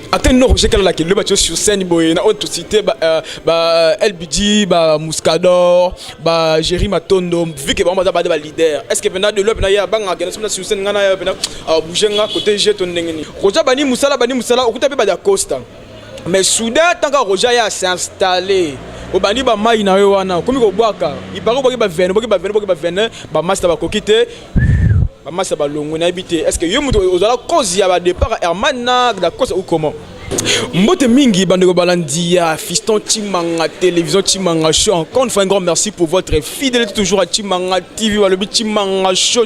Attends, non, Roger Kalala qui est le match sur scène, il y a autre cité, LBG, Muscador, Jerry Matondo, vu que vraiment des leader. Est-ce que venant de l'Europe, il y a un organisme sur scène, il y a un bouger côté jet ton nengeni. Roger Bani Moussala, au côté de Costa. Mais soudain, tant que Roger s'est installé, au bani ba mai na yo wana, comme ko boaka, il paraît que ba venir, ba master ba kokite. Est-ce que vous avez cause de départ Herman na cause ou comment? Mbote mingi bandeko balandia fiston Chimanga télévision Chimanga show. Encore une fois un grand merci pour votre fidélité toujours à Chimanga TV balobi Chimanga show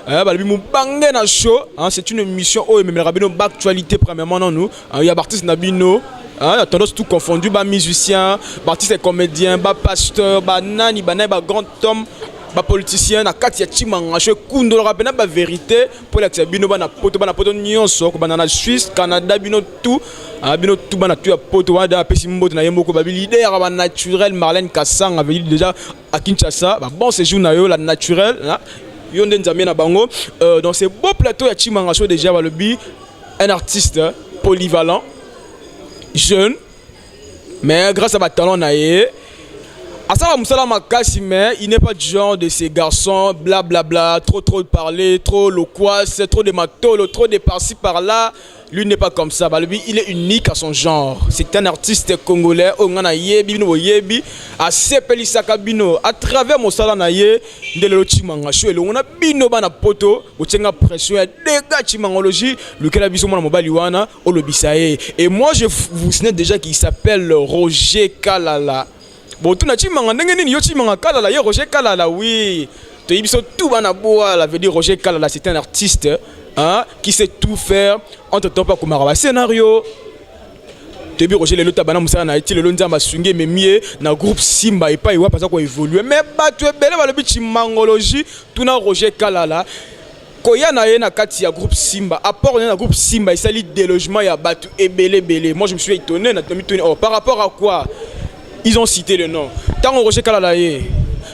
balobi mubange na show. C'est une émission où même rabino actualité premièrement non nous. Il y a artiste nabino. Il y a tendance tout confondu, ba musicien, artiste comédien, ba pasteur, ba nani, ba grand homme. Ba politicien na kati ya Chimanga show kundo la rapena ba vérité pour la bino bana poto nyonso ko bana Suisse Canada bino tout bana tu poto wada pesi mboto na yembo ko ba leader ba naturel Marlène Kassang avait dit déjà à Kinshasa ba bon séjour na yo la naturel yo ndenzamie na bango dans ces beaux plateaux ya Chimanga show déjà ba lobi un artiste polyvalent jeune mais grâce à ba talent na yé Asala Moussala Makassi, mais il n'est pas du genre de ces garçons blablabla, trop de parler, trop loquace, trop de matolo, trop de par-ci par-là. Lui n'est pas comme ça. Lui, il est unique à son genre. C'est un artiste congolais. Ongana yebi no yebi. A sepeli sakabino. À travers Moussala naye, de le Chimanga show. On a bino bana poto. Ochenga pression. Dégâts chimangologie. Lequel a biso mona mobali wana. Olobisaye. Et moi, je vous signale déjà qu'il s'appelle Roger Kalala. Bon, tout Chimanga ndengeni yo Chimanga Kalala yo Roger Kalala oui. To yibiso tout bana boa la veut dire Roger Kalala c'est un artiste qui sait tout faire entre temps pas comme un scénario. Début Roger le tabana Moussa na été le lonza masunge mais mieux na groupe Simba et pas il parce qu'on évoluer mais ba tu es belle ba le Chimangologie tout na Roger Kalala. Koya na ye na kati ya groupe Simba apport na groupe Simba il s'allie délogement ya batu ebele. Moi je me suis étonné na par rapport à quoi? Ils ont cité le nom. Tant on Roger Kalala,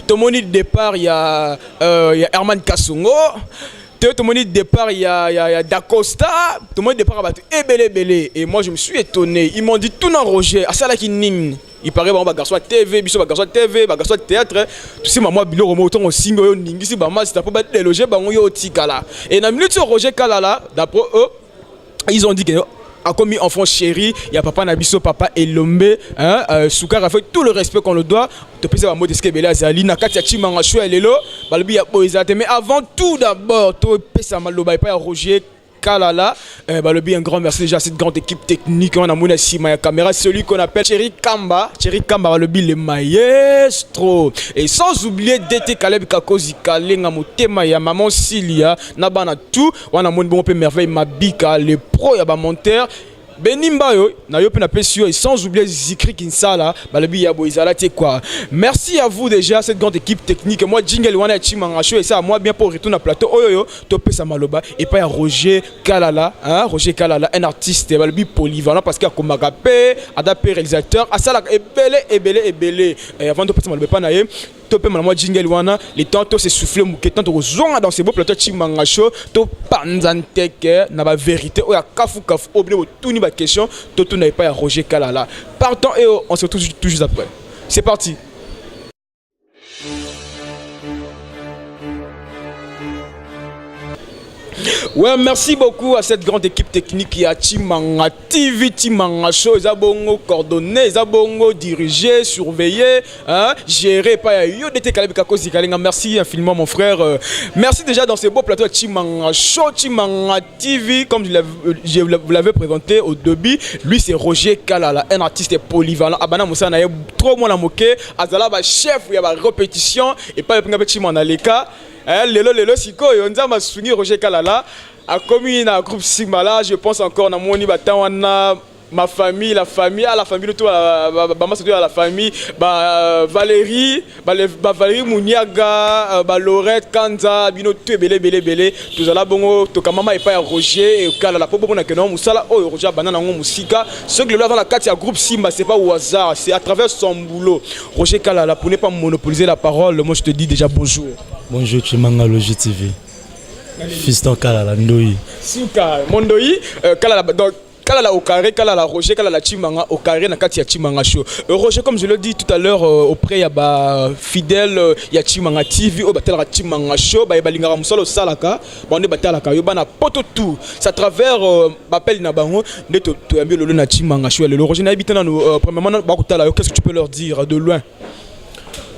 tout le monde de départ, il y a Herman Kassongo. Tout le monde de départ, il y a Dacosta. Tout le monde de départ, Ebele. Et moi, je me suis étonné. Ils m'ont dit tout non Roger. À ça là qui ning. Il paraît que garçon TV, biso garçon TV, garçon théâtre. Tu sais moi bilo remoto on singo ning ici ba c'est pas déloger ba yo tikala. Et na minute Roger Kalala, d'après eux, ils ont dit que a commis enfant chéri, il y a papa Nabiso, papa Elombe, Soukar a fait tout le respect qu'on le doit. Tu peux savoir mot de ce que Bela Zali, Nakatia Chimanga Chou et Lelo, Balbi ya Boizate. Mais avant tout d'abord, tu peux savoir Maloba pas Roger Kalala, Balobi un grand merci déjà à cette grande équipe technique. On a mon Sima caméra, celui qu'on appelle Chéri Kamba, Balobi le maestro. Et sans oublier DT Kaleb Kakozi Kalenga Motema ya maman Silia, Nabana tout, on a mon bon peu merveille Mabika, les pros ya ba monteur. Benimba yo, na yo pe na pesio et sans oublier Zikri Kinsala, balobi ya boizala te quoi. Merci à vous déjà cette grande équipe technique. Moi Jingle wana Chimanga Show et ça moi bien pour retourner à plateau. Oyoyo, topé sa maloba et pas Roger Kalala, Roger Kalala un artiste balobi polyvalent parce qu'il a comme magapé, adapté réalisateur, à ça là ebele. Et avant de passer maloba pas naé topé moi Jingle wana les temps to se souffler mouketan to zonga dans ces beaux plateaux Chimanga Show, to panzanteke na ba vérité oya kafu obné tout ni question, Toto n'est pas à Roger Kalala. Partons et on se retrouve tout juste après. C'est parti. Ouais, merci beaucoup à cette grande équipe technique qui a Chimanga TV, Chimanga Show, Zabongo coordonné, Zabongo dirigé, surveillé, géré par Yodete Kaleb Kakozi Kalenga. Merci infiniment mon frère. Merci déjà dans ces beaux plateaux de Chimanga Show, Chimanga TV, comme vous l'avez présenté au début. Lui c'est Roger Kalala, un artiste polyvalent. Abana Moussa na trop moins la moquer. Azala ba chef, il y a ba répétition et pas le Chimanga Leka. Lelo siko yonza masungi Roger Kalala a commis un groupe Sigma là, je pense encore na moni batawana ma famille, la famille tout la famille Valérie, Valérie Mouniaga, Lorette Kanza, bino tout belé tout ala bongo to kamama et pas Roger et Kalala pour bona que non musala o Roger banana ngo musika ce que là dans la carte il y a groupe Simba c'est pas au hasard, c'est à travers son boulot. Roger Kalala pour ne pas monopoliser la parole, moi je te dis déjà bonjour. Bonjour Chimanga Logi TV. Fiston Kalala Ndoi. Suka Mondoi Kalala donc Kalala au carré, Kalala Roger, Kalala Chimanga au carré, Nakati Chimanga show. Roger, comme je l'ai dit tout à l'heure, auprès ya ba fidèle ya Chimanga TV, au batela Chimanga show, ba balingara musalo salaka, bande batela ka yoba na poto tout. C'est à travers appel na bango de to ambi le na Chimanga show. Le Roger na habité na nous premièrement ba kutala, qu'est-ce que tu peux leur dire de loin?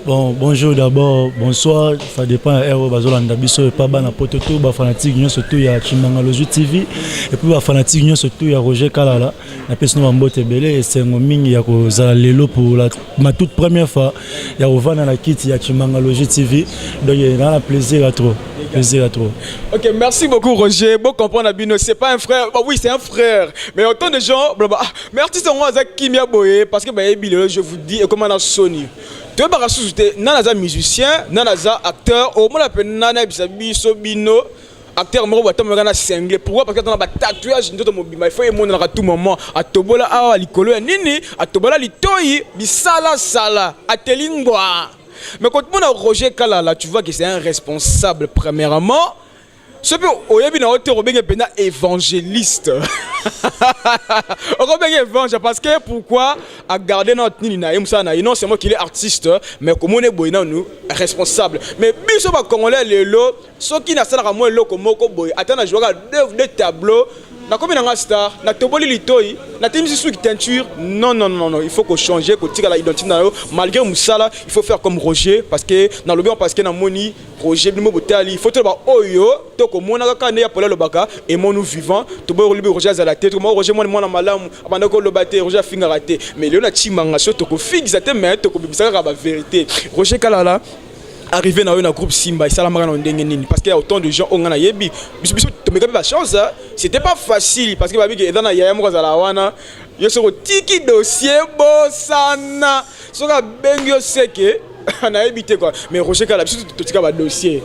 Bon, bonjour d'abord, bonsoir, ça dépend de Aero Bazolanda Biso et pas ban Pototo, ba fanatique union surtout il y a Chimangaloji TV et puis ba fanatique union surtout il y a Roger Kalala, la personne Mambote Belé et c'est Ngoming il y a Kozala Lelo pour ma toute première fois, il y a Ovana la kit il y a Chimangaloji TV, donc il y a un plaisir à trop. Plaisir à trop. Ok, merci beaucoup Roger. Bon comprendre Abino, c'est pas un frère. Bah oui, c'est un frère. Mais autant de gens, mais artiste on a Kimia Boye parce que je vous dis comment on a Sony. Tu veux pas rajouter nanaza musicien, nanaza acteur, au moins la peine nana bisabiso bino. Acteur moro bato mwana single. Pourquoi? Parce que dans la tatouage ndoto mobima il faut émondre à tout moment. A tobola a likolo nini, a tobola litoi bisala sala, a telingwa. Mais quand on a Roger Kalala, tu vois que c'est un responsable premièrement. Ce que Oyebi na hauteur Robin Pena évangéliste. Robin évangéliste parce que pourquoi à garder notre nina non c'est moi qui est artiste mais comme on est boyna nous responsable. Mais biso ba congolais lelo ceux qui na sala ka moi loko moko boy attends jouer deux tableaux. Na combien d'années star, na toboli litoi, na temi sous teinture. Non, il faut qu'on change, qu'on tire la identité. Malgré Moussala, il faut faire comme Roger parce que dans le bien parce que na moni Roger bimo botali, il faut te ba oyo, to ko mona ka ne ya pola lobaka et mon nous vivant, to bo Roger za la tête, moi Roger moi na malamu, abanda ko lobate Roger finga raté. Mais le na chimanga so to ko fixe te mais to ko bibisa ka ba vérité. Roger Kalala arrivé dans un groupe Simba et ça la marque parce qu'il y a autant de gens on a yebi la chance c'était pas facile parce que babi que dans ya mo za la wana yo so tiki dossier bosana so ka bengyo seke na ebité quoi mais Roger Kala biso to tika ba dossier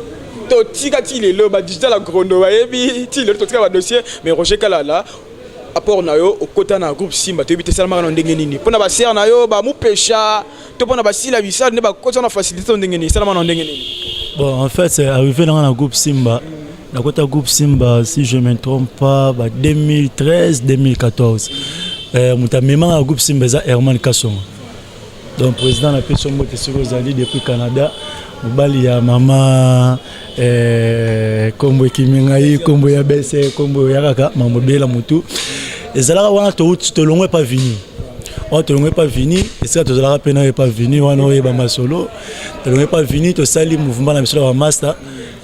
to tika ti le ba digital grondo ba yebi ti le to tika ba dossier mais Roger Kala là apport na yo au côté na groupe Simba to ebité ça la marque ndenge nini pona ba ser na yo ba mu pecha to pona ba sila bisa ne ba côté na facilité ndenge nini ça la marque ndenge nini. Bon en fait c'est arrivé dans le groupe Simba. La côté groupe Simba, si je ne me trompe pas, 2013-2014. Même le groupe Simba, c'est Herman Kassonga. Donc, président de la personne depuis le Canada, il y a maman, Kombo Kimingaï, Kombo Yabese, Kombo Yaraka, Maman Bela Moutou. Et ça, là, on a tout le monde pas venu. On ne pas venu, et ça, tout le monde n'est pas venu, on a pas solo. Tout le monde n'est pas venu, tout ça, le mouvement, la master.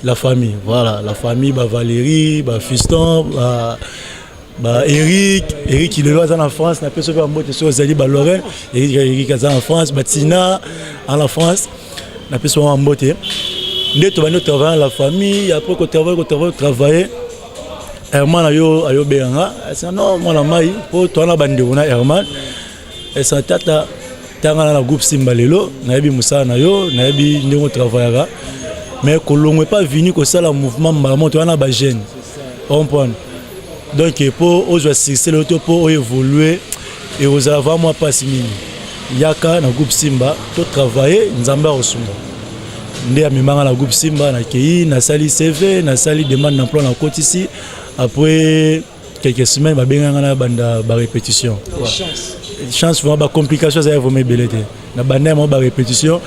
La famille, voilà, la famille, bah Valérie, bah Fiston, bah Eric il est là en France, n'a pas sauvé un mot de choses, Zali, bah Lorraine, Eric est en France, bah Tina en France, n'a pas sauvé un mot de nous travaillons la famille, après qu'on travaille, Herman ayo Béanga, c'est non, moi la maille, pour toi la bande on a Herman, et ça tata, tanga la groupe Simba lelo, na yebi Moussa na yo, na yebi ndemo travaillera. Mais que l'on n'est pas venu que ça le mouvement maman tu as un jeune comprendre donc pour aujourd'hui c'est le pour évoluer et aux avant moi pas si yaka na groupe Simba tout travailler nzamba osumba ndé a mimanga la groupe Simba na kei na sali CV na sali demande d'emploi na côté ici après quelques semaines ba benga na banda ba répétition chance vraiment ba complication ça va me belete na banda mo ba répétition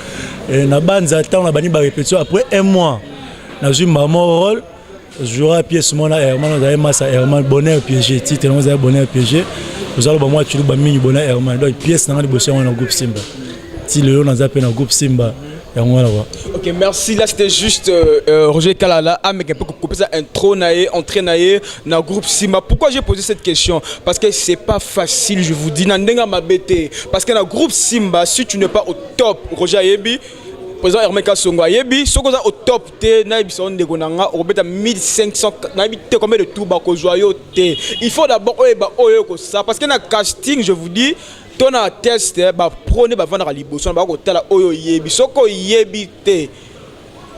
et na banza temps na bani ba répétition après un mois na ju maman rôle jouera pièce mon na Herman na massa Herman bonheur piégé titre on a bonheur piégé vous allez ba moi tu ba mini bonheur Herman donc pièce na bosser na groupe Simba ti le on a zappé na groupe Simba. Ok, merci. Là, c'était juste Roger Kalala. Ah, mais un peu couper ça intro, entraîné dans le groupe Simba. Pourquoi j'ai posé cette question? Parce que c'est pas facile, je vous dis. Parce que dans le groupe Simba, si tu n'es pas au top, Roger Ayebi, président Herman Kassonga Ayebi, si tu es au top, tu es 1500, combien de tout, il faut d'abord ça. Parce que dans le casting, je vous dis, ton test prenez vendre à liboso na ba tala oyo yebi soko yebi te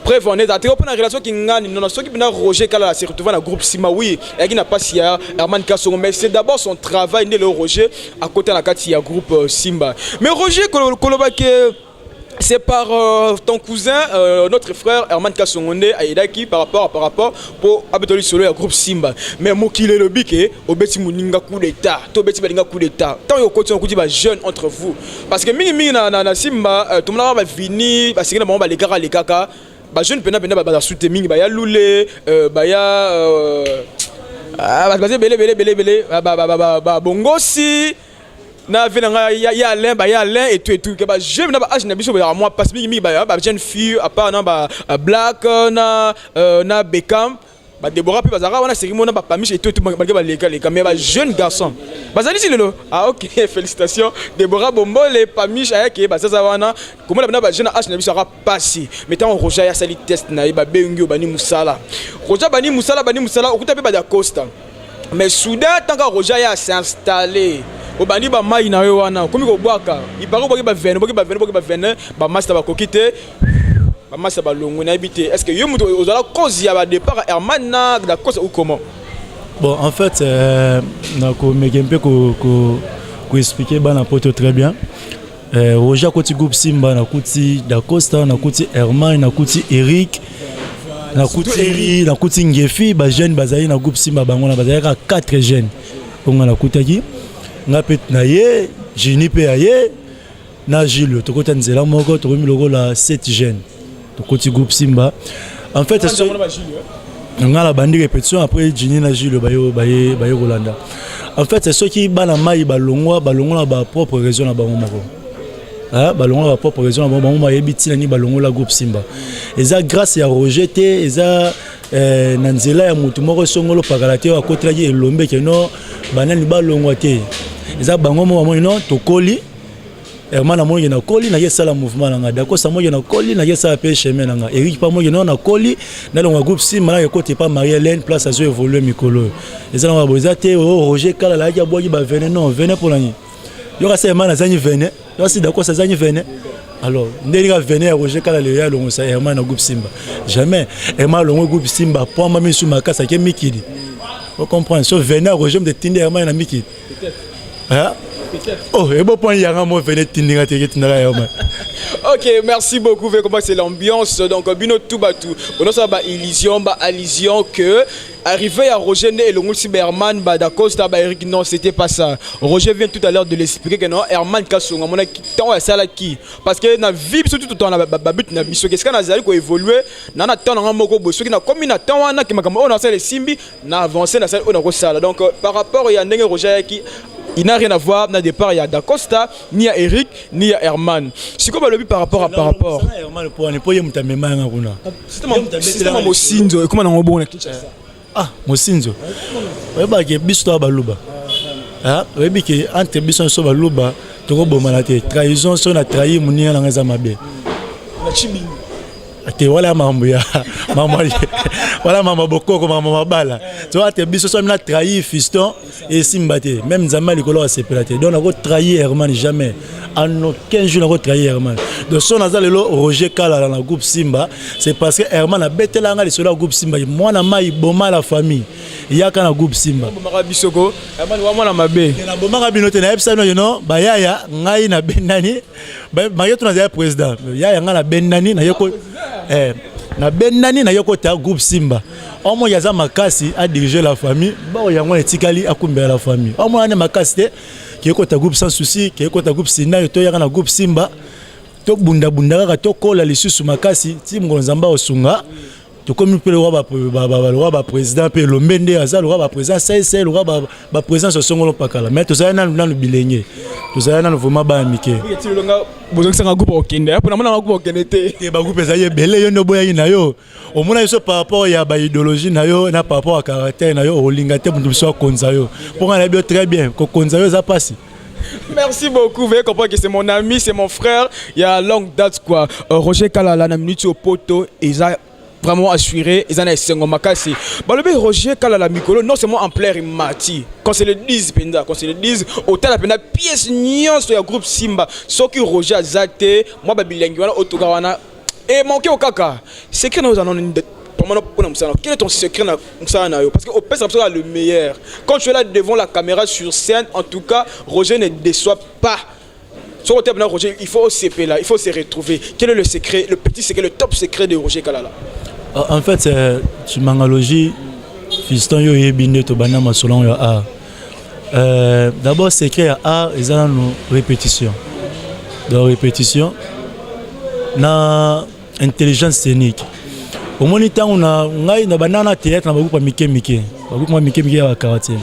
preuve on est à la relation qui ngani non ceux qui bina Roger Kalala se retrouve dans le groupe Sima oui et qui n'a pas si Herman Kassonga mais c'est d'abord son travail né le Roger à côté de la Katia groupe Simba mais Roger Koloba que c'est par ton cousin, notre frère Herman Kasongonde Aïdaki par rapport pour Abetoli Solo et groupe Simba. Mais moi qui le bique, au beti muninga coup d'état, to beti balinga coup d'état. Tant yo continue coup ba jeune entre vous. Parce que mingi na Simba, tout le monde va venir parce que na ba les kaka, ba jeune pena ba soutenir mingi ba ya loulé, ba ya belé ba bongo si na venanga ya Alain et tout que ba jeune na ba âge na biso ba moi passe mingi ba jeune fille à part na ba Black na Beckham ba Deborah puis bazara wana série mona ba pamiche et tout ba les mais ba jeune garçon bazali si lelo ah OK félicitations Deborah Bombo les pamiche ayake ba ça wana comment na ba jeune âge na biso sera passé mettant Roger ya sali test na ba bengi bani musala Roger bani musala okuta pe ba da Costa mais soudain tant que Roger ya s'installer obandi ba mai na yo wana komi ko bwaka ibaro boki ba vene ba master ba kokite ba master ba longo na habité est-ce que yo muto ozala cause ya ba départ Herman na da cause ou comment bon en fait na ko megempe ko expliquer bana poto très bien Roger Koti groupe Simba na kuti da Costa na kuti Herman na kuti Eric na kuti Ngefi ba jeune bazali na groupe Simba bango na bazali ka 4 jeunes on na kutaki nga pet na ye Jini pe aye na Gilles to kota nzela moko to mi logo la 7 jeunes to koti groupe Simba en fait c'est nga la bandi répétition après Jini na Gilles baye Rolanda en fait c'est ceux qui bana mai balongwa na ba propre raison na bango moko balongwa ba propre raison na bango ma yebiti na ni balongwa la groupe Simba eza grâce ya Roger te eza na nzela ya mutu moko songolo pakalate wa kotela ye elombe keno banani balongwa te eza bango mo non to koli Herman mo na koli na yesala mouvement na nga d'accord ça mo na koli na yesala pe chemin na nga Eric pa mo na koli na longa groupe Simba na côté pas Marie-Hélène place à évoluer mikolo eza na boza te Roger kala la ya boyi ba venir non venez pour la ni yo ka ça Herman azani venir yo si d'accord ça azani venir alors ndeli ka venir Roger kala le ya longo ça Herman na groupe Simba jamais Herman longo groupe Simba pour mami sou makasa ke mikidi vous comprenez so venir Roger de tinde Herman na mikidi hein. Oh, et bon point, il y a un mot venu ok, merci beaucoup. Comment c'est l'ambiance donc Bino Toubatu. On a ça illusion, allusion que arrivé à Roger et le Herman Badacosta Eric non c'était pas ça. Roger vient tout à l'heure de l'expliquer que non Herman Kasonga mon temps ça là qui parce que na vie surtout tout temps na but na biso qu'est-ce qu'on a zali ko évoluer na temps na moko boso qui na comme na temps wana qui makamo on a ça les simbi na avancer na ça on a ko ça donc par rapport il y a ndenge Roger qui il n'a rien à voir na départ il y a Dacosta ni à Eric ni à Herman. C'est quoi le but par rapport. Herman pour ne pas y muta mema nga kuna. C'était mon Mosinzo comment on bon Kinshasa. Ah Mosinzo. Weba ke biso ba luba. Webi ke entre biso so ba luba to ko bomana te trahison so na trahir munia na ngaza mabe. Na chibi. Ate wala mambo ya mama wala mama bokoko mama bala to ate biso so na trahir fiston et Simba te même Zama likolo a séparé donc on a trahir Herman jamais en aucun jour on a trahir Herman donc son azalelo Roger Kala dans le groupe Simba c'est parce que Herman a betela nga sur le groupe Simba moi na mai boma la famille il y a kana groupe Simba bomaka bisoko Herman wa mwana mabe na bomaka binote na epsa no you know ba yaya ngai na benani ba mayoto na ya président yaya nga na benani na yoko na benani na yoko ta groupe Simba omo yaza makasi a diriger la famille ba yango etikali akumbela la famille omo ane makasi te ki yoko ta groupe sans souci ki yoko ta groupe Sina to yaka na groupe Simba to bunda kaka to kola lisusu makasi ti ngonzamba osunga to komi pe le roi ba président pe lombende aza le roi ba président c'est le roi ba président so songolo pakala mais to za na le bilenge to za na vraiment ba amike ti longa bozo sanga groupe okende pour na mona groupe okende te ba groupe za ye belé yo no boya ina yo o mona yo par rapport ya ba idéologie na yo na par rapport à caractère na yo o linga te mutu so konza yo pour na bien très bien ko konza yo za passe. Merci beaucoup. Vous voyez comprendre que c'est mon ami, c'est mon frère. Il y a longue date quoi. Roger Kalala na minute au poteau et ça vraiment assuré ils en ont essayé makasi balobe Roger Kalala mikolo non seulement en plaire mati quand c'est le 10 penda quand c'est le 10 autant la penda pièce nion sur le groupe Simba ce qui Roger azate moi babilengi wana otoka wana et manqué au kaka c'est que nous en avons quel est ton secret parce que au pèse absolument le meilleur quand tu es là devant la caméra sur scène en tout cas Roger ne déçoit pas Sur le thème de Roger, il faut il faut se retrouver. Quel est le secret, le petit secret, le top secret de Roger Kalala? En fait, c'est une mangalogie. Fiston yo yebinde to bana masolon yo art. D'abord secret à art ils ont nos répétitions. Donc répétition na intelligence scénique. Au moins temps on a ngai na banana théâtre na beaucoup mike ya karaté.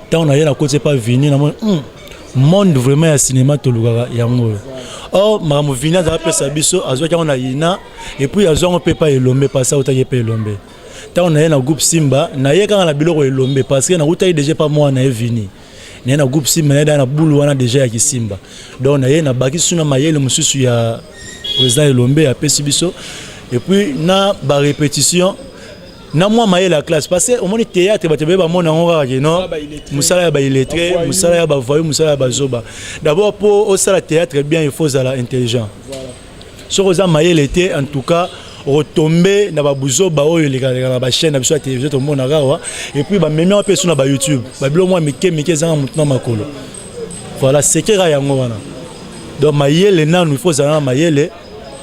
Tant on a yé na côté pas venir na monde vraiment ya cinéma to lugara yango. Or mamu vina za pesa biso azwa ka on a yina et puis azwa on peut pas elombe pas ça otaye pas elombe. Tant on a un groupe Simba, na yeka na biloko elombe parce que na utayi déjà pas moi na vini. Na un groupe Simba na na bulu wana déjà ya Simba. Donc na na baki suna mayele mususu ya président elombe ya pesibiso et puis na ba répétition na moi mayele la classe parce que au moins théâtre ba tebe ba mona ngora ke non musala ya ba illettré, musala ya ba voyou, musala ya ba zoba. D'abord pour au sala théâtre bien il faut être intelligent. Sur aux mayele était en tout cas retomber na babuzo ba oyo les ba chaîne na biso ya télévision to mona rawa et puis ba meme pe sur na ba YouTube ba bilo moi mike zanga mutuna makolo voilà c'est que ra yango wana donc mayele nanu il faut zanga mayele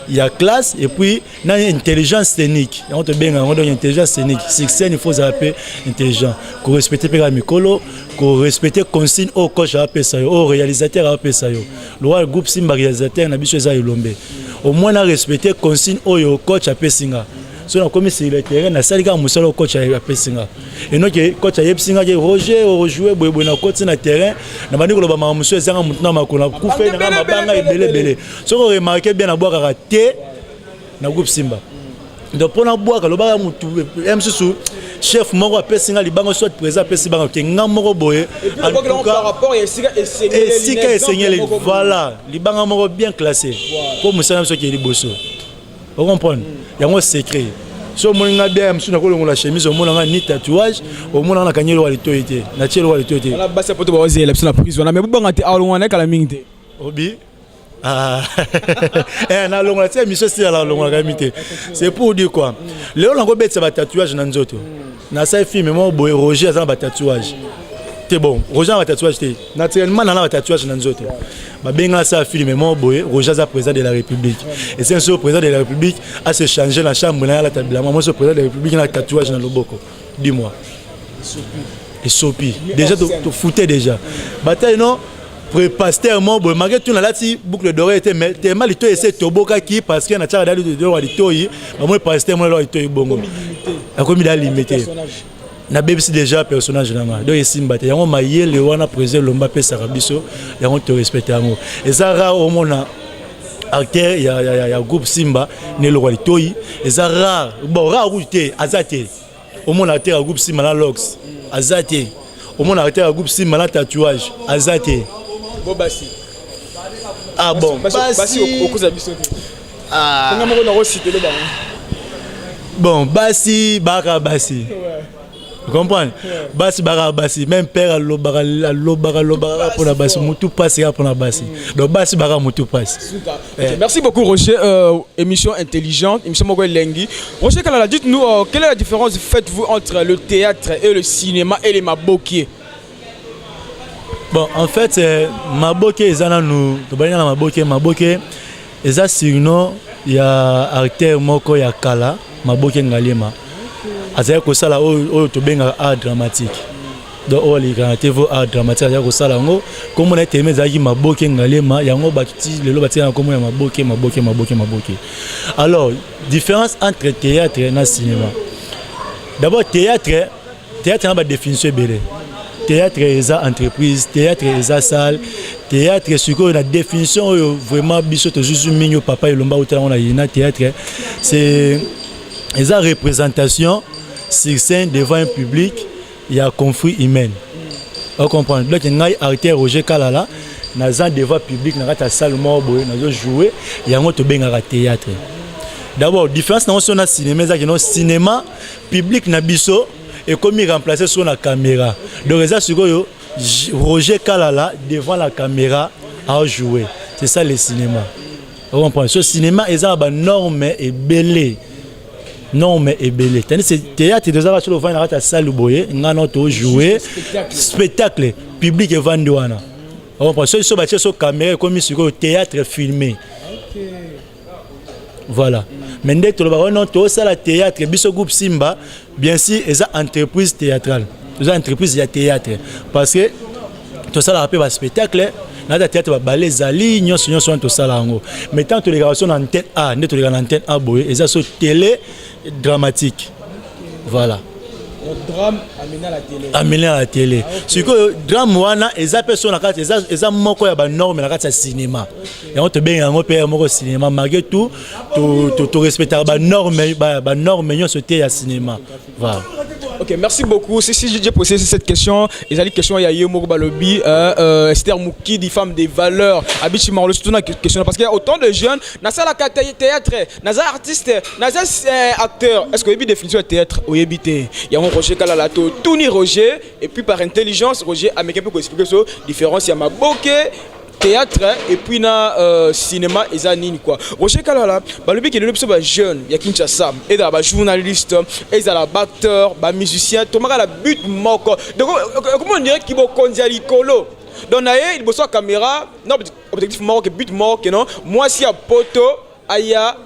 il y a classe et puis na intelligence scénique on te benga on donne intelligence scénique c'est scène il faut zapper intelligent ko respecter pe mikolo ko respecter consigne au coach a pesa yo au réalisateur a pesa yo le groupe Simba réalisateur na biso za ilombe au moins na respecter consigne au coach a pesinga so na comme sur le terrain na salika musala au coach a pesinga et non que coach a pesinga que Roger au jouer boy na coach na terrain na bandi ko ba ma monsieur zanga mutuna makona ku fe na mabanga ebele so ko remarquer bien na boire raté na groupe Simba donc pour na boire lo ba mutu MSU chef moko a pesinga libango soit présent pesi bango ke ngamoko boye en tout cas par rapport et sika esengeli voilà libango moko bien classé pour musala so ki liboso vous comprenez il y a un secret so moninga bien msuna ko longola chemise au monanga ni tatouage au monanga na kanyelo walito ite na chelo walito ite ala basa poto ba ozela psuna prise wana mais bubanga te alongwana kala mingte obi ah na longola te mission si ala longola kamite c'est pour dire quoi léo lango betse ba tatouage na nzoto na sa film moi boy Roger azana ba tatouage c'est bon Roger ba tatouage te naturellement na ba tatouage na nzoto ba benga sa film moi boy Roger za président de la République et c'est un président de la République a se changer la chambre na la tabla moi ce président de la République na tatouage na loboko dis-moi et sopi déjà tu foutais déjà bataille non pré-pasteur moi boy malgré tout na lati boucle d'oreille était mais tellement il to essaie toboka qui parce que na tcha dali de walitoyi ba moi pasteur moi walitoyi bongo a comme il a limité na BBC déjà personnage na ma donc Simba te yango mayele wana président Lomba pe Sarabiso yango te respecter yango et ça ra au mona acteur ya groupe Simba ne le walitoyi et ça rare bon rare route azate au mona acteur ya groupe Simba na lox azate au mona acteur ya groupe Simba na tatouage azate Bobasi. Ah bon, Basi okuza biso te. Ah. Konga moko na ko citer le ba. Bon, Basi baka Basi. Vous comprenez? Basi baka Basi, même père lobara pour la Basi, mutu passe pour la Basi. Donc Basi baka mutu passe. Merci beaucoup Roger, émission intelligente, émission moko lengi. Roger Kalala, dites-nous quelle est la différence faites-vous entre le théâtre et le cinéma et les mabokiers? Bon, en fait, Maboke, Maboke, et ça, sinon, il y a acteur Moko, il y a Kala, Maboke Ngalema. C'est-à-dire que ça, là, tu as art dramatique. Donc, il y a art dramatique, c'est-à-dire que ça, là, comme on a été aimé, Maboke Ngalema, il y a un bâti, le bâti, comme on a Maboke. Alors, différence entre théâtre et le cinéma. D'abord, théâtre, a une définition belle. Théâtre et sa entreprise, théâtre et sa salle, théâtre c'est quoi la définition vraiment biso juste mignon papa et lomba on a une théâtre c'est la représentation sur scène devant un public il y a conflit humain. On comprend donc il y a acteur Roger Kalala dans un devant public dans la salle morboy dans jouer il y a un autre benga théâtre. D'abord différence dans le cinéma c'est que cinéma public na biso et comme il remplaçait sur la caméra. Donc ça c'est que Roger Kalala devant la caméra a joué. C'est ça le cinéma. On comprend. Ce cinéma est un norme et belé. Norme et belé. Tandis que théâtre déjà sur le vent dans la salle boye, on a joué spectacle public et vendouana. On pense que sur sur caméra comme sur le théâtre filmé. Voilà. Mais dès que non tout ça la théâtre biso groupe Simba bien sûr eza entreprise théâtrale. Eza entreprise de théâtre parce que tout ça la rappelle spectacle na théâtre ba ballet zali nyonso tout ça là ngo. Mais tant que les garçons en antenne A, net les en antenne A boy eza sur télé dramatique. Voilà. Le drame amené à la télé. Amené à la télé. C'est que drame wana eza personne nakati eza moko ya ba norme nakati ya cinéma. Et on te bien en opéra moko cinéma malgré tout tu respecter ba norme nyo sauter ya cinéma. Voilà. Ok, merci beaucoup. Si j'ai posé cette question, il y a une question il y a Yemo Balobi, Esther Mouki, des femmes des valeurs. Habituellement, on le surtout une question parce qu'il y a autant de jeunes. Nasa la théâtre, nasa artiste, nasa acteur. Est-ce que vous avez une définition de théâtre ou éviter? Il y a un Roger Kalalato, Touni Roger, et puis par intelligence, Roger Américain peut expliquer ça. Différence, il y a Maboke. Théâtre et puis na cinéma et ça nini quoi. Roger Kalala, bah le but qui est le plus jeune, il y a Kinshasa, et dans la journaliste, et dans la batteur, bah musicien, tout le monde a la but moko. Donc comment on dirait qu'il va conduire l'icolo. Donc il bosse la caméra, non objectif mort que but mort que non. Moi si à poto aya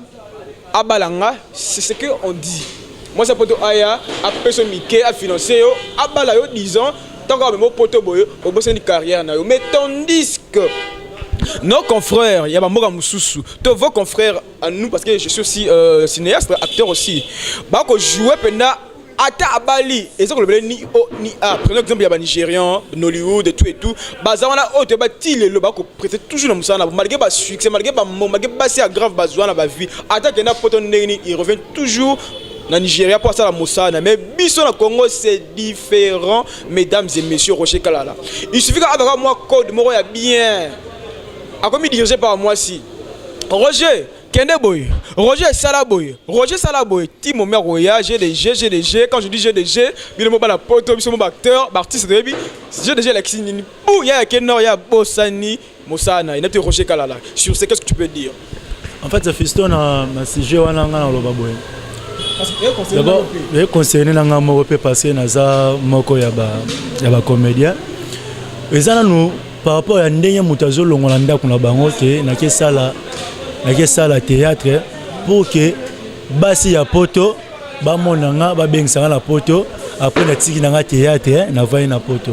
abalanga, c'est ce que on dit. Moi si à poto aya a personne Mickey a financé yo abalayo disons. Tant que mon poteau boyo, au bout d'une carrière na yo. Mais tandis que nos confrères, il y a Mamoga Moussoussou, tous vos confrères à nous parce que je suis aussi cinéaste, acteur aussi. Bah que jouer pendant ata abali, et ça que le ni O ni A. Prenons exemple il y a Nigérian, Nollywood et tout. Bah ça on a autre bah til le bah que prête toujours dans Moussana malgré bah succès, malgré bah c'est grave bah joie dans ma vie. Ata que na poteau neni, il revient toujours. Na Nigeria pour ça la Moussana mais biso na Congo c'est différent mesdames et messieurs Roger Kalala. Il suffit qu'avec moi code moro ya bien. A comme dirigé par moi si. Roger Kende boy, Roger Salaboy, Timo Meroya, GDG, quand je dis GDG, il me la poto, il me acteur, artiste de GDG Lexini, ou ya Kenor ya Bossani, Moussana, il n'est pas Roger Kalala. Sur ce qu'est-ce que tu peux dire? En fait, c'est fiston na sujet wana ngana lo baboy. D'abord, je concerné dans mon repère parce que naza moko ya ba comédien. Et ça nous par rapport à ndenge mutazo longolanda kuna bango ke na ke sala théâtre pour que basi ya poto ba monanga ba bengisa na poto après na tiki na théâtre na vai na poto.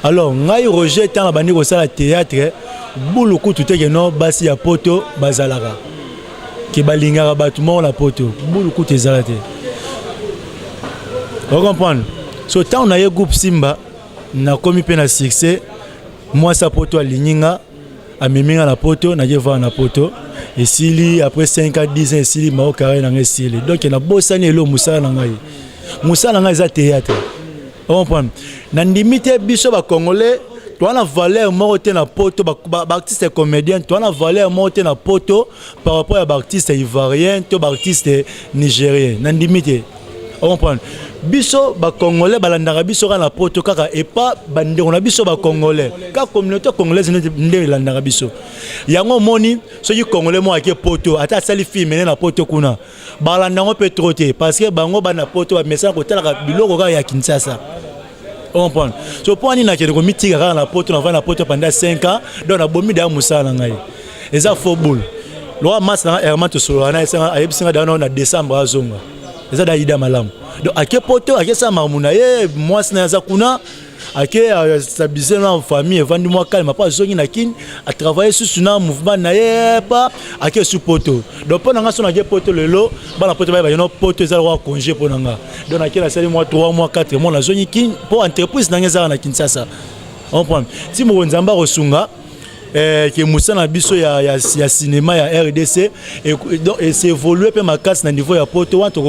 Alors ngai Roger tant bandi ko sala théâtre buluku tuteke no basi ya poto bazalaka. Qui balingara battement la poto boulou coûte ezalate. Vous comprenez? So tant on a eu groupe Simba na komi pe na succès moi sa poto alininga a miminga na poto na jeva na poto et sili après 5 à 10 ans sili mao carré na sili donc na bosani elo musala na ngai za théâtre. Vous comprenez? Na ndimite biso ba congolais tu as la valeur morte na poto artiste comédien tu as la valeur morte na poto par rapport à artiste ivoirien to artiste nigérien nandimite on comprend biso ba congolais balandaka biso na poto kaka et pas bande on a biso ba congolais ka communauté congolaise ndé landaka biso yango moni soki congolais mo aké poto ata sali film na poto kuna balandango peut trotter parce que bango bana poto ba message ko talaka biloko ka ya Kinshasa. On comprend. So pour ani na kede ko mitika na poto na va na poto pendant 5 ans donc na bomi da musala ngai. Eza football. Lo mas na Herman to solo na esa ayebsinga da na décembre azonga. Eza da ida malamu. Donc ake poto ake sa mamuna moi na za kuna ake stabiliser na famille vandi moi calme pas zongi na kin a travailler sur na mouvement na pas ake su poto. Donc pendant nga so na ke poto lelo ba na poto ba yo poto eza wa congé pour nga. Donc ake la sali moi 3 mois 4 mois na zongi kin pour entreprise na ngeza na Kinshasa. On prend. Si mo nzamba rosunga que Moussa na biso ya cinéma ya RDC et c'est évolué pe ma casse na niveau ya poto wa to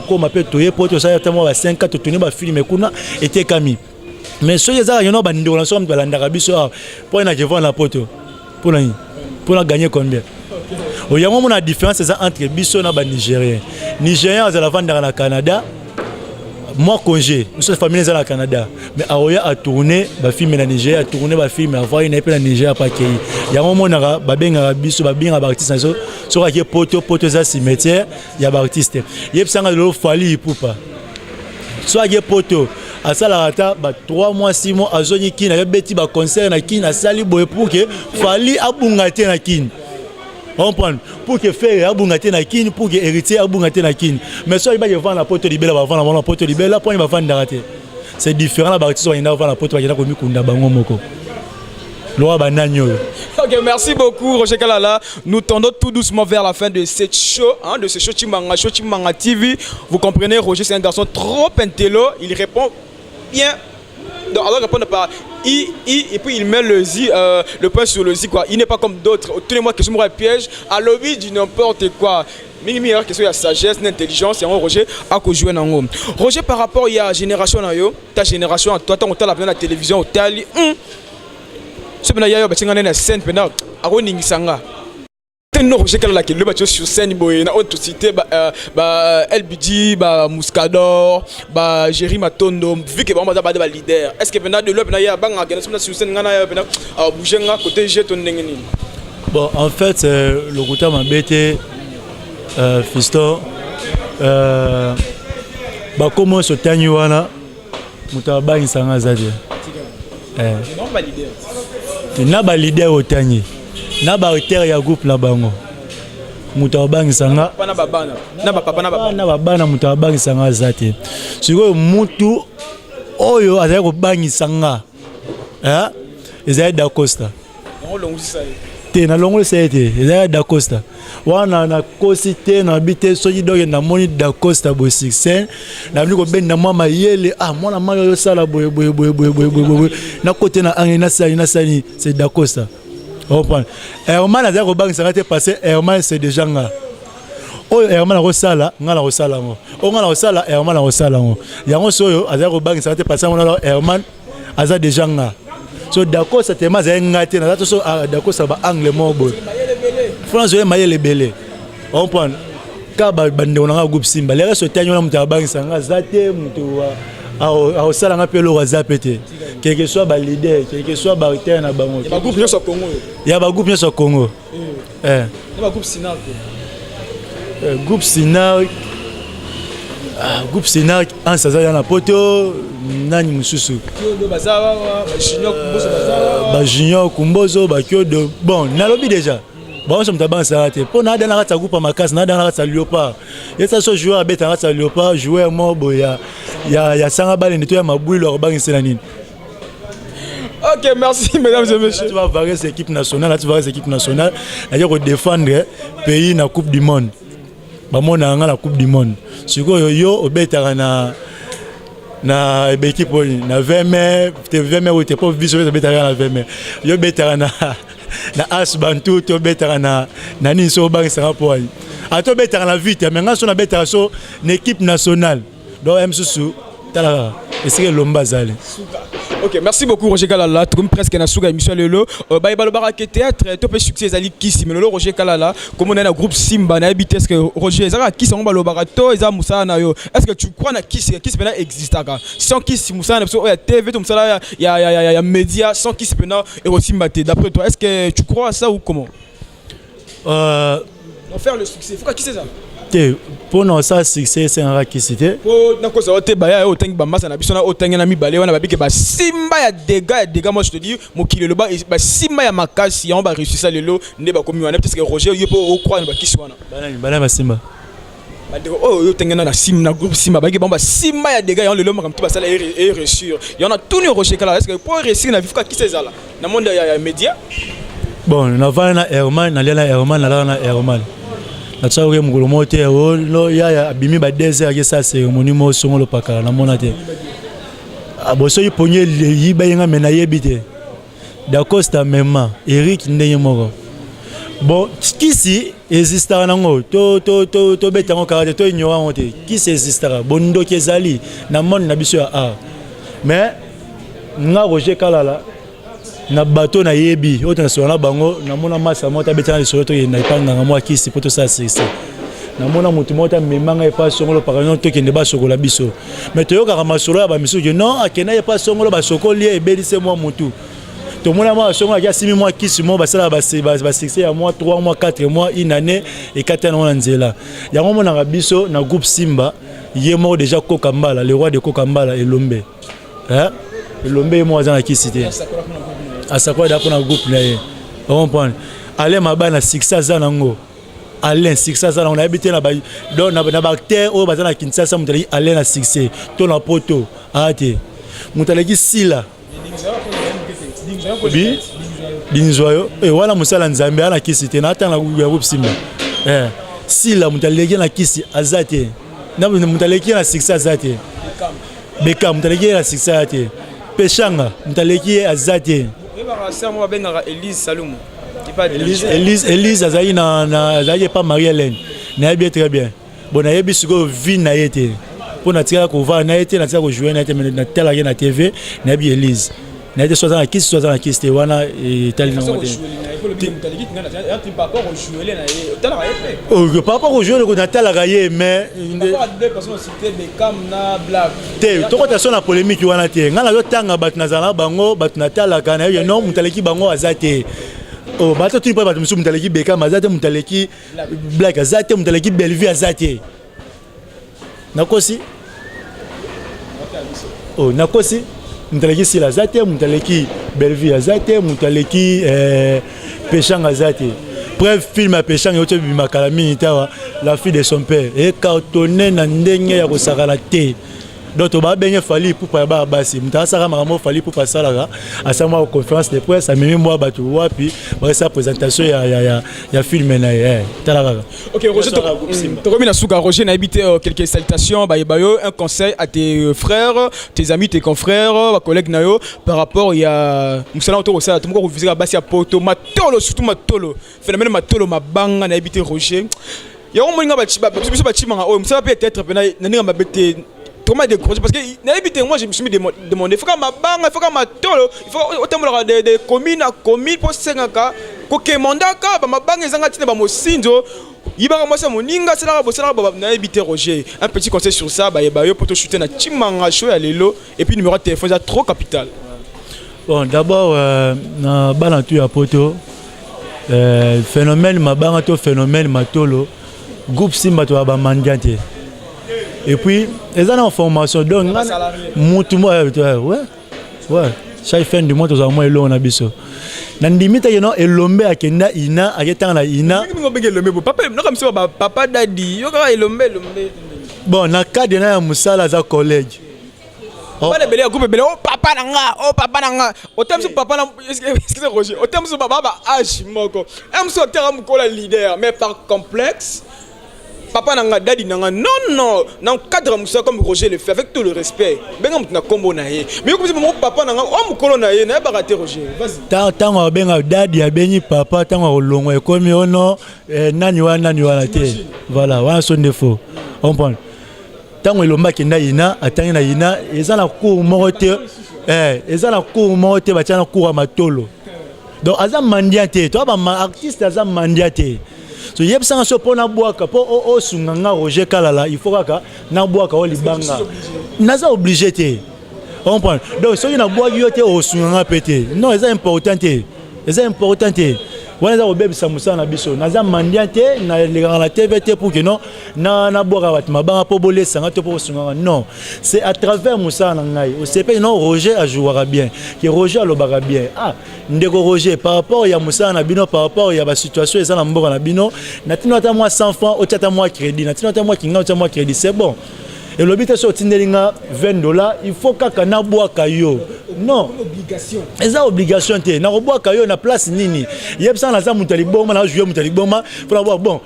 ko ma pe to ye poto ça tellement ba 5 4 to ni ba film kuna était kami mais so yeza yo no ba ndiko na so mba landaka biso pour na jevon la poto pour na gagner combien o yango mona différence entre biso na ba nigérien à la vendre na Canada. Moi congé, nous sommes familles dans le Canada, mais Aoya a tourné, ma fille na Niger a tourné, ma fille m'a envoyé une na Niger pas qu'il y a un moment na ba benga biso ba bien artiste so ka poto za cimetière, il y a artiste. Yeb sanga lo fali poupa. So a poto asalaka ba 3 mois 6 mois azoni kini ya beti ba concert na kini asali boye pour que fali abunga te na kini. On prend pour que faire abunga te na kini pour que héritier abunga te na kini. Mais so il va vendre la porte libella va vendre la porte libella pour il va vendre rater. C'est différent la artiste va vendre la porte va kenda ko mikunda bango moko. Ok, merci beaucoup Roger Kalala. Nous tendons tout doucement vers la fin de cette show, de ce show Chimanga TV. Vous comprenez, Roger c'est un garçon trop intello, il répond bien. Donc alors répondre par I et puis il met le point sur le Z quoi. Il n'est pas comme d'autres. Tous les mois que je me piège, à l'objet du n'importe quoi. Mingi question il y a sagesse, l'intelligence, il y a Roger à quoi jouer dans Roger par rapport à la génération ta génération toi tu as la télévision tu as ce que je veux dire, c'est que je veux dire, c'est que je sur scène, LBG, Muscador, Jerry Matondo, vu que je suis leader. Est-ce que de bon, en fait, le côté m'a bêté, Fiston, comment se tenir là, Moutaba Insanga Zadi. Na ba leader otani na ba auteur ya groupe na bango mutabang sanga na babana na ba papa na baba na babana mutabang sanga zate siko mutu oyo azali ko bangisanga ezali da Costa te na longo sete ezali da Costa wana na kosi te na bité soki doye na moni da Costa bo succès na venu ko benda mama yele mwana mayo yo sala boye na côté na angena sali c'est da Costa on prend Herman a ko bang ça passé Herman c'est déjà nga Herman ko sala ngala ko sala ngo ngala ko sala Herman ko sala ngo yango soyo azali ko bang ça passé Herman aza déjà nga so da Costa te ma za ngate na to so da Costa ba angle mo boy France est maillé les belés. On prend Kaba Bande on a un groupe Simba. Les restes sont na mutabang sanga zate mutu a sala nga pelo wazapete. Quel que soit ba leader, quel que soit ba auteur na bango. Il y a groupe sur Congo. Il y a ba groupe sur Congo. Il y a ba groupe Sinar. Groupe Sinar. Groupe Sinar en saza ya na poto nani mususu. Kyodo bazawa Junior Kumbozo bazawa. Ba Junior Kumbozo ba Kyodo. Bon, na lobby déjà. Bon, je me tabac ça. Pour n'a dans la groupe à ma case, n'a dans la Léopard. Et ça, ce joueur à bête à la Léopard, joueur mort, il y a 100 balles et nettoyer ma boule, leur bague c'est la nine. Ok, merci mesdames et messieurs. Tu vas varier cette équipe nationale, tu vas varier cette équipe nationale, c'est-à-dire défendre le pays dans la Coupe du Monde. Bah, moi, dans la Coupe du Monde. Ce que yo, au bête na équipe, na 20 mai, tu 20 mai ou tu pas vu sur le bête à 20 mai. Yo bête à na as bantu to betara na nani so bang sanga poai ato betara na vite mais ngaso na betara so une équipe nationale donc msusu tala esike lomba zale. Ok, merci beaucoup Roger Kalala. Comme presque na suga émission lelo. Ba ibalo baraka théâtre, to pe succès ali kisi mais lelo Roger Kalala. Comme on est dans groupe Simba na habité est-ce que Roger ezaka kisi on balo barato eza musa na yo. Est-ce que tu crois na kisi pena existaka? Sans kisi musa na so ya TV to musala ya média sans kisi pena et Simba té. D'après toi, est-ce que tu crois à ça ou comment? On faire le succès. Faut qui c'est ça? Pour nous ça succès c'est un rakisité pour na kosa ote baya o tangi bambasa na biso na o tangi na mibale wana babike ba simba ya dégâts moi je te dis mokili le ba simba ya makasi on va réussir ça lelo ne ba komi wana peut-être que Roger yepo o croire ba kisi wana bana ba simba bandeko yo tangi na sim na groupe simba ba ba simba ya dégâts on lelo makam tout ba sala et réussir il y en a tout le Roger Kalala est-ce que pour réussir na vivre qui c'est ça là na monde ya média bon na va na Herman na lela Herman na Herman na tsawe mugolo mote lo ya abimi ba désert ya ça cérémonie mo songo lo pakala na monate aboso yi ponye yi ba yenga mena yebite da Costa mema Eric ndenye moko bon kisi existera nango to betango karate to ignorant honte kisi existera bondo kezali na monde na biso ya art mais nga Roger Kalala na bateau na yebi autant sur na bango na mona massa mota betana sur to na ipanga ngamo kisi poto ça c'est na mona mutu mota memanga e pas songolo par exemple to kende ba sokola biso mais to yoka masolo ya ba misu que non akena e pas songolo ba sokoli e belise moi mutu to mona ma songolo ya 6 mois kisi mo ba sala ba succès ya mois 3 mois 4 mois une année et 4 ans na nzela yango mona biso na groupe Simba yemo déjà Kokambala le roi de Kokambala et Lombe hein elombe moi dans la cité asakwa da pour na groupe là on comprend aller maba na 600 nango Alain 600 on a habité na ba donc na bactère o bazana Kinshasa mutali Alain na 6 to na poto ate mutali sila bi dinzoyo e wala musala nzambe ana kisite na tanga ya groupe sila mutali na kisi azate na mutali na 600 azate beka mutali na 600 azate peshanga mutali azate Elise Salumu. Elise Azaï n'a pas Marie-Hélène. N'a bien très bien. Bon, n'a bien sûr vie n'a été. Pour n'a tiré qu'on va n'a été n'a tiré qu'on jouer n'a été mais n'a tel rien na TV n'a bien Elise. N'a été soit dans la kiss soit dans la kiss Tewana et tel non. Oh, par rapport au jeu le n'a tel rayé mais deux personnes cité Beckham na blague. Te to ko ta polémique wana te. Ngana yo tanga bat na zala bango bat na tel la kana yo non mutaleki bango azate. Oh, bato tu peux pas me mutaleki Beckham azate mutaleki black azate mutaleki Bellevue azate. Nakosi? Oh, nakosi? Mutaleki sila azate mutaleki Bellevue azate mutaleki Péchang azate. Bref, film à Péchang et au Makalami la fille de son père et cartonné na ndenge ya kosakala te. Donc on va bien fallu pour pas basi mutasa kama fallu pour passer là à sa conférence de presse à même moi batu wapi ba sa présentation ya film na talaka. OK, Roger to remis na suka Roger na habité quelques salutations ba yo un conseil à tes frères, tes amis, tes confrères, ba collègues na yo par rapport ya musala autour ça tout ko visiter basi ya poto matolo surtout matolo phénomène matolo mabanga na habité Roger. Ya o moninga ba chiba biso ba chimanga o musala peut-être pena na ninga mabete comment décrocher parce que moi je me suis demandé il faut que ma banque il faut que ma tolo il faut autant de communes à commune pour 5 cas que mandat ka ma banque ezanga tina ba mosinzo yibaka moi ça moninga c'est là na habiter Roger un petit conseil sur ça ba yo pour te shooter na chimanga show ya lelo et puis numéro de téléphone ça trop capital. Bon d'abord na balantu ya poto phénomène ma banque to phénomène matolo groupe simba to ba mandiante. Et puis, ils ont une formation. Donc, ouais. Chaque fin du mois, ils ont un peu de temps. Nandimita yeno elombe akenda ina aketana ina. Papa dadi, yo ka elombe. Bon, na cadre na musala za collège. Pas les belé groupe belé oh papa nanga. Otem so papa na excusez Roger. Otem so baba ba âge moko. Em so terra mukola leader mais par complexe. Papa nanga dadi nanga non dans cadre musa comme Roger le fait avec tout le respect benga mutna kombo na ye mais comme mon papa nanga o mukolo na ye na ba raté Roger vas-y tango benga dadi abeni papa tango longo e komi ono nani wana te voilà wana son défaut on prend tango elomba kenda ina atangi na ina ezana cour morote ezana cour morote ba tiana cour matolo donc azam mandiate to ba artiste azam mandiate. So yeb sanga so pona boaka po o sunganga Roger Kalala il faut ka na boaka o libanga naza obligé te on comprend donc so na boaka yo te o sunganga pété non c'est important te wana obebe samusa na biso naza mandiante na la TVT pour que non na boaka bat mabanga po bolé sanga to po sunganga non c'est à travers musa na ngai o sepe non Roger a jouera bien que Roger lobaka bien ndeko Roger par rapport ya musa na bino par rapport ya ba situation eza na mboka na bino na tino ata moi 100 francs o tata moi crédit na tino ata moi kinga o tata moi crédit c'est bon et l'obité sur tindelinga $20 il faut kaka na boaka yo non obligation eza obligation te na boaka yo na place nini yebsa na za mutali boma na jouer mutali boma pour avoir bon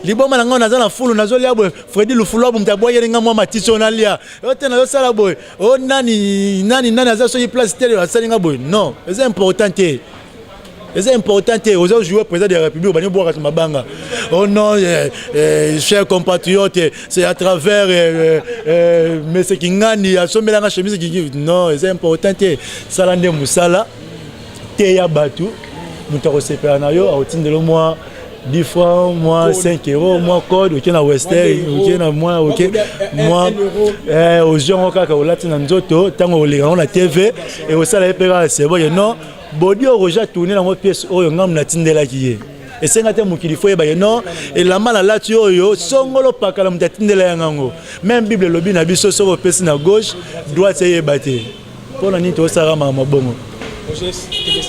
liboma na ngona za na fulu na zolia boy Freddy Lufulu bo mutabo yelinga mwa matiso na lia ote na yo sala boy o nani za so place tele na salinga boy non eza important te. C'est important aux autres joueurs président de la République au boire mabanga. Oh non, chers compatriotes, c'est à travers mais ce qui gagne à sommer la chemise qui non, c'est important salande musala teya batu mutaro sepanayo a otinde le mois 10 francs, moi 5 €, moi code, ok na Western, ok na moi, ok moi aux gens kaka au latin nzoto tango les on la TV et au sala epera c'est bon non bodi Roger tourner dans votre pièce oyo ngam na tindela kiye et c'est ngate mukili fo yeba non et la mala lati oyo songolo pakala mutatindela yango même bible lobi na biso so pesi na gauche droite yebate mpona nini tosala mabongo.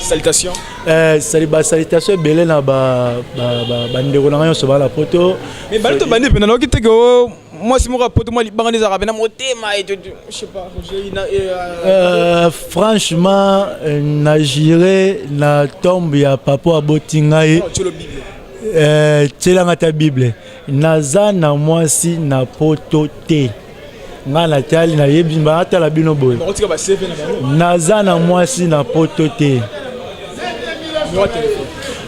Salutations. Salutation belé na bandeko na nyonso bala poto. Mais balto bandi pena no kiteke o moi si mo rapoto moi libanga des arabes na motema et je sais pas franchement na jire na tombe ya papa abotingai. Tshela ngata Bible. Naza na mwasi na poto te. Nga na tali na yebi mba ata la bino boy. Naza na mwasi na poto te.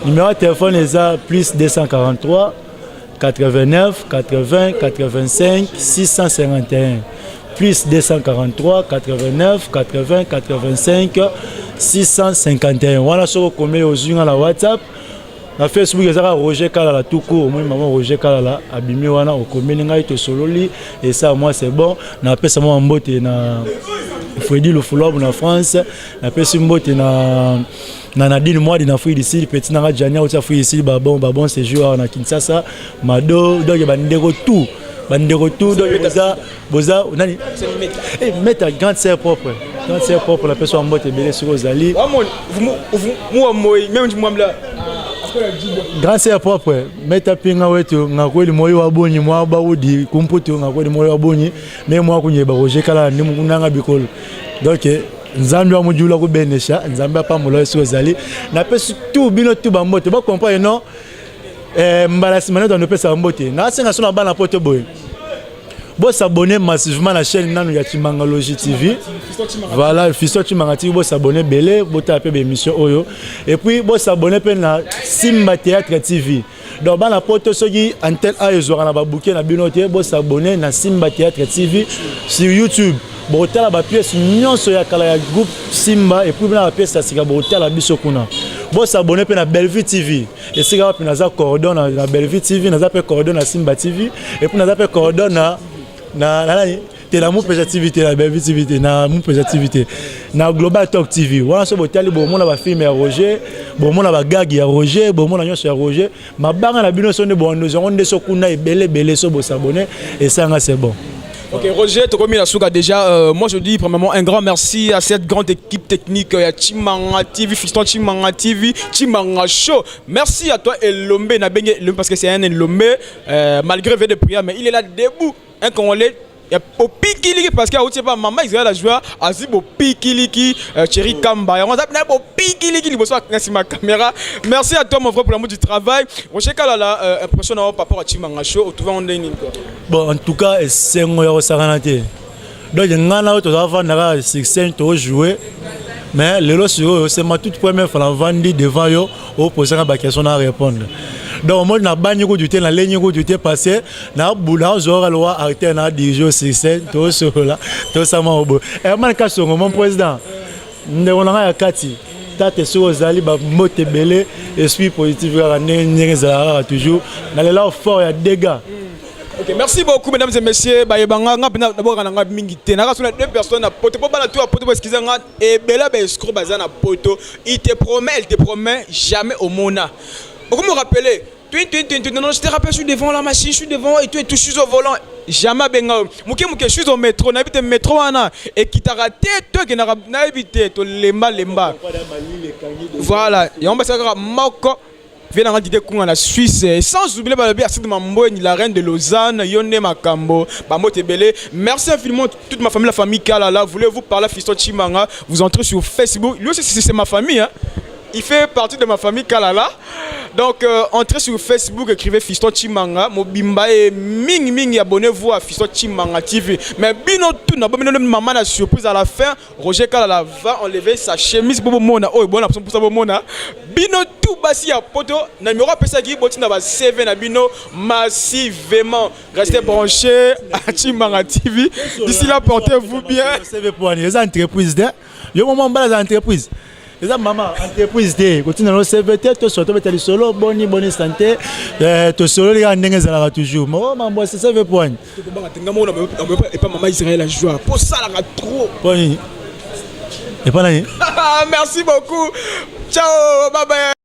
Numéro de téléphone est plus 243 89 80 85 651. Plus 243 89 80 85 651. Voilà ce qu'on met aux yeux à la WhatsApp. Na Facebook ezaka Roger Kalala tout court, moi maman Roger Kalala abimi wana okomeli ngai to sololi et ça moi c'est bon. Na pesa moi mbote na Freddy le Fulop na France, na pesa mbote na Nadine moi na Fui ici petit na Jania ou Fui ici babon séjour na Kinshasa, Mado donc bandeko tout. Bandeko tout donc boza nani mettre grande sœur propre. Grande sœur propre la personne mbote belé sur Ozali. Moi même moi là grand c'est propre meta pinga wetu ngakweli moyo wabonyi mwa baudi kumputu ngakweli moyo wabonyi mais moi kunyeba Roger Kalala ndi munanga bikolo donc nzambe wa mujula ku benesha nzambe pa mulo so zali na pesi tout bino tout bambote ba comprendre non mbala simana dans pesa bambote na senga sona bana poto boy bo s'abonner massivement à la chaîne nanu ya Chimangalogie TV. Voilà, Fiston Chimanga TV, bo s'abonner belé, bo taper be émission oyo. Et puis bo s'abonner pe na Simba Théâtre TV. Donc bana poto soki antel a ezora na ba bouquet na binote, bo s'abonner na Simba Théâtre TV sur YouTube. Bo tala ba pièce nyonso ya kala ya groupe Simba et puis na ba pièce ça sika bo tala biso kuna. Bo s'abonner pe na Bellevue TV. Et sika pe na za coordonne na Bellevue TV, na za pe coordonne na Simba TV et puis na za pe coordonne na la mon activité la belle activité na mon activité na Global Talk TV voilà so botali bo mona ba film ya Roger bo mona ba gag ya Roger bo mona nyonso ya Roger ma banga na bino sonde bo nous on so kuna belé so bo s'abonner et ça c'est bon. Ok Roger, tu as mis la souka déjà. Moi je dis premièrement un grand merci à cette grande équipe technique Chimanga TV, Fiston Chimanga TV, Chimanga Show. Merci à toi Elombe Nabenge parce que c'est un Elombe malgré veille de prière mais il est là debout. Un Congolais, il y a au pikiliki parce que tu sais pas maman Israël la joie azib au pikiliki chéri Kamba on a au pikiliki il bosse avec ma caméra. Merci à toi mon frère pour l'amour du travail. Roger Kalala impressionnant par rapport à Chimanga Show au on est bon en tout cas c'est un au Saranate. Donc ngana auto ça va na succès to jouer mais le lot sur c'est ma toute première fois la vendre devant yo au poser une question à répondre. Donc moi na bani ko du temps na ligne ko du temps passé na boula zora loi arrêter na diriger succès to cela to ça ma obo Herman Kasongo mon président ndeko na ya kati tate so zali ba mote belé esprit positif ya ndenge za toujours na la fort ya dégâts. Ok, merci beaucoup mesdames et messieurs. Bayebanga ngapena d'abord na ngabingité. Na rasuna deux personnes à poto pas la tout à poto parce qu'ils ont et bela ba escroc bazana poto. Il te promet jamais au mona. Vous me rappelez non, je te rappelle, je suis devant la machine, je suis devant et tu suis au volant. Jamais benga. Mouké, je suis au métro, n'habite le métro ana et qui t'a raté, toi qui n'a habité, to lemba. Voilà, et on va savoir Moko. Vient en dire qu'on a la Suisse sans oublier le bien de Mamboine, la reine de Lausanne, Yone Makambo, Bamote Belé. Merci infiniment toute ma famille, la famille Kalala. Voulez-vous parler à Fiston Chimanga? Vous entrez sur Facebook. Lui aussi c'est ma famille hein. Il fait partie de ma famille Kalala. Donc, entrez sur Facebook, écrivez Fiston Chimanga. Mobimba et ming, abonnez-vous à Fiston Chimanga TV. Mais bino tout, n'a pas maman la surprise à la fin. Roger Kalala va enlever sa chemise pour mona. Oh, bon, pour ça, mona. Bino tout, basi à poto. N'a numéro à ça qui est na ba CV na bino massivement. Restez branchés à Chimanga TV. D'ici là, portez-vous bien. CV pour les entreprises. Il y a un moment dans les entreprises. Les maman entreprise de continue dans le CVT to surtout mettre les solo bonne santé to solo les ndenge za toujours maman c'est ça veut point et pas maman Israël la joie pour ça la trop et pas là merci beaucoup ciao bye bye.